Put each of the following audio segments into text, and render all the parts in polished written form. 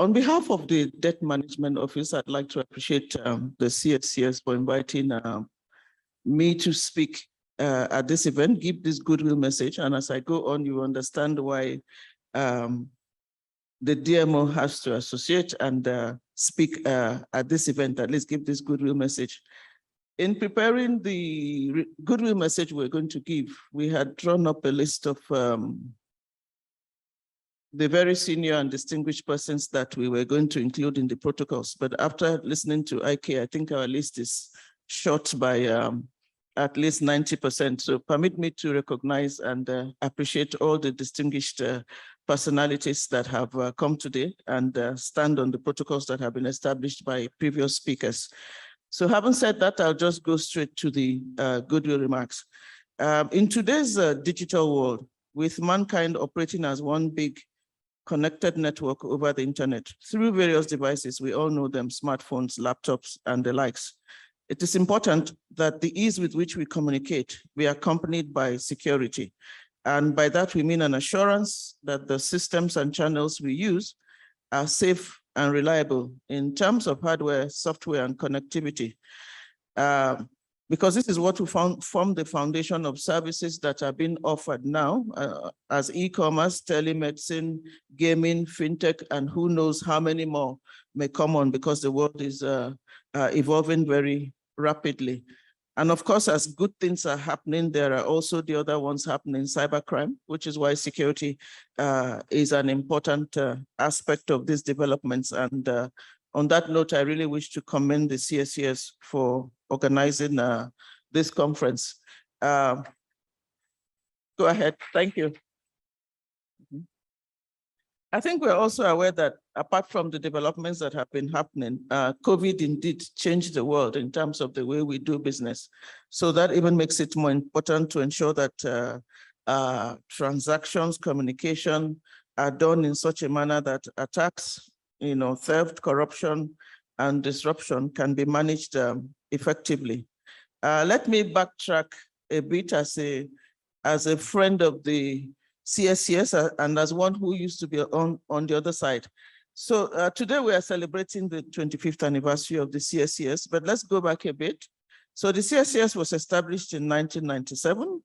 On behalf of the Debt Management Office, I'd like to appreciate the CSCS for inviting me to speak at this event, give this goodwill message. And as I go on, you understand why the DMO has to associate and speak at this event, at least give this goodwill message. In preparing the goodwill message we're going to give, we had drawn up a list of the very senior and distinguished persons that we were going to include in the protocols. But after listening to IK, I think our list is short by at least 90%. So permit me to recognize and appreciate all the distinguished personalities that have come today and stand on the protocols that have been established by previous speakers. So having said that, I'll just go straight to the goodwill remarks. In today's digital world, with mankind operating as one big connected network over the internet through various devices, we all know them, smartphones, laptops, and the likes. It is important that the ease with which we communicate be accompanied by security. And by that, we mean an assurance that the systems and channels we use are safe and reliable in terms of hardware, software, and connectivity. Because this is what we form the foundation of services that are being offered now as e-commerce, telemedicine, gaming, fintech, and who knows how many more may come on because the world is evolving very rapidly. And of course, as good things are happening, there are also the other ones happening, cybercrime, which is why security is an important aspect of these developments. And on that note, I really wish to commend the CSCS for organizing this conference. Go ahead, thank you. I think we're also aware that apart from the developments that have been happening, COVID indeed changed the world in terms of the way we do business. So that even makes it more important to ensure that transactions, communication are done in such a manner that attacks, theft, corruption, and disruption can be managed effectively. Let me backtrack a bit as a friend of the CSCS and as one who used to be on the other side. So today we are celebrating the 25th anniversary of the CSCS, but let's go back a bit. So the CSCS was established in 1997.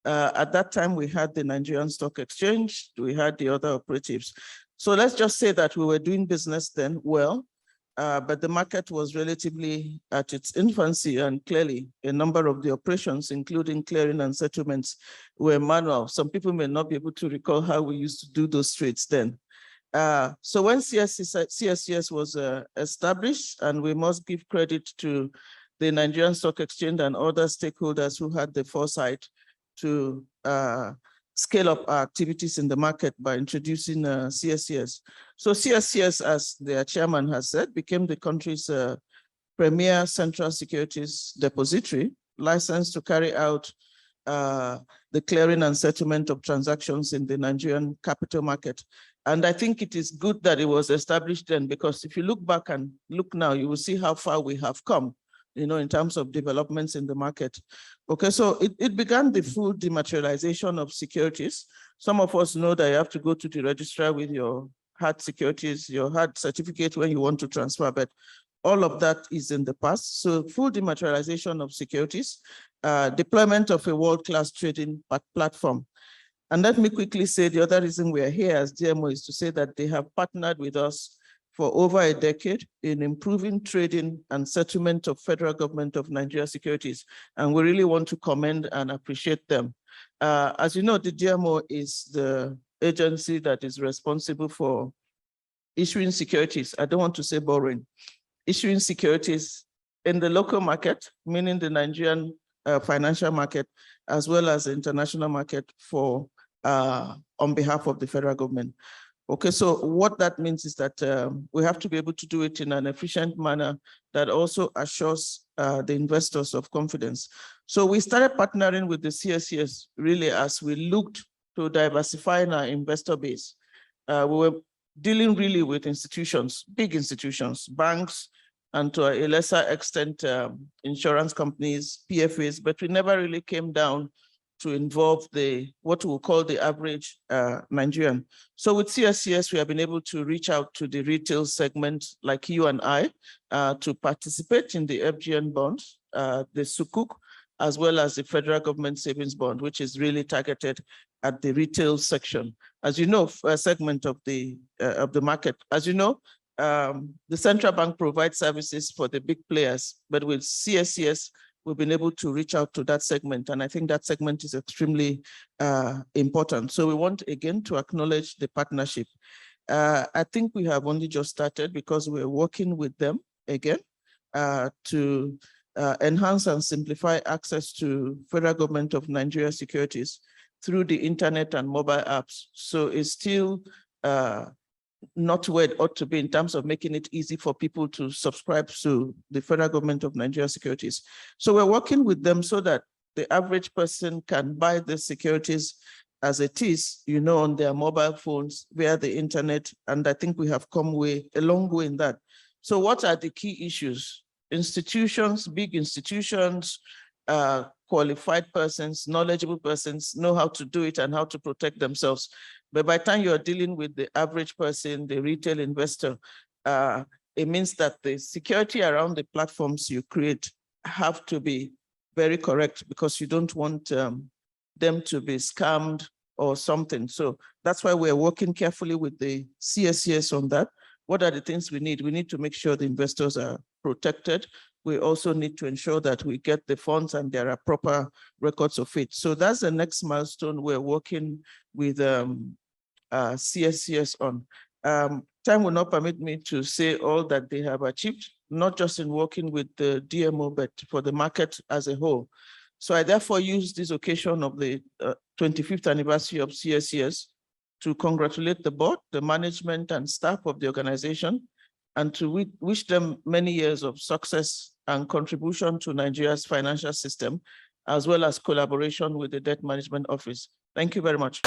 At that time, we had the Nigerian Stock Exchange, we had the other operatives. So let's just say that we were doing business then well, but the market was relatively at its infancy, and clearly a number of the operations, including clearing and settlements, were manual. Some people may not be able to recall how we used to do those trades then. So when CSCS was established, and we must give credit to the Nigerian Stock Exchange and other stakeholders who had the foresight to scale up our activities in the market by introducing CSCS. So CSCS, as their chairman has said, became the country's premier central securities depository, licensed to carry out the clearing and settlement of transactions in the Nigerian capital market. And I think it is good that it was established then, because if you look back and look now, you will see how far we have come, in terms of developments in the market. Okay, so it began the full dematerialization of securities. Some of us know that you have to go to the registrar with your hard securities, your hard certificate when you want to transfer, but all of that is in the past. So full dematerialization of securities, deployment of a world-class trading platform. And let me quickly say the other reason we are here as DMO is to say that they have partnered with us for over a decade in improving trading and settlement of federal government of Nigeria securities. And we really want to commend and appreciate them. As you know, the DMO is the agency that is responsible for issuing securities. I don't want to say borrowing, issuing securities in the local market, meaning the Nigerian financial market, as well as the international market for on behalf of the federal government. Okay, so what that means is that we have to be able to do it in an efficient manner that also assures the investors of confidence. So we started partnering with the CSCS really as we looked to diversifying our investor base. We were dealing really with institutions, big institutions, banks, and to a lesser extent, insurance companies, PFAs, but we never really came down to involve what we'll call the average Nigerian. So with CSCS, we have been able to reach out to the retail segment like you and I to participate in the FGN bond, the Sukuk, as well as the federal government savings bond, which is really targeted at the retail section. As you know, a segment of the market. As you know, the central bank provides services for the big players, but with CSCS, we've been able to reach out to that segment. And I think that segment is extremely important. So we want, again, to acknowledge the partnership. I think we have only just started because we're working with them again to enhance and simplify access to federal government of Nigeria securities through the internet and mobile apps. So it's still not where it ought to be in terms of making it easy for people to subscribe to the federal government of Nigeria securities. So we're working with them so that the average person can buy the securities as it is, on their mobile phones via the internet. And I think we have come a long way in that. So what are the key issues? Institutions, big institutions, qualified persons, knowledgeable persons know how to do it and how to protect themselves. But by the time you're dealing with the average person, the retail investor, it means that the security around the platforms you create have to be very correct because you don't want them to be scammed or something. So that's why we're working carefully with the CSCS on that. What are the things we need? We need to make sure the investors are protected. We also need to ensure that we get the funds and there are proper records of it. So that's the next milestone we're working with CSCS on. Time will not permit me to say all that they have achieved, not just in working with the DMO, but for the market as a whole. So I therefore use this occasion of the 25th anniversary of CSCS to congratulate the board, the management and staff of the organization, and to wish them many years of success and contribution to Nigeria's financial system, as well as collaboration with the Debt Management Office. Thank you very much.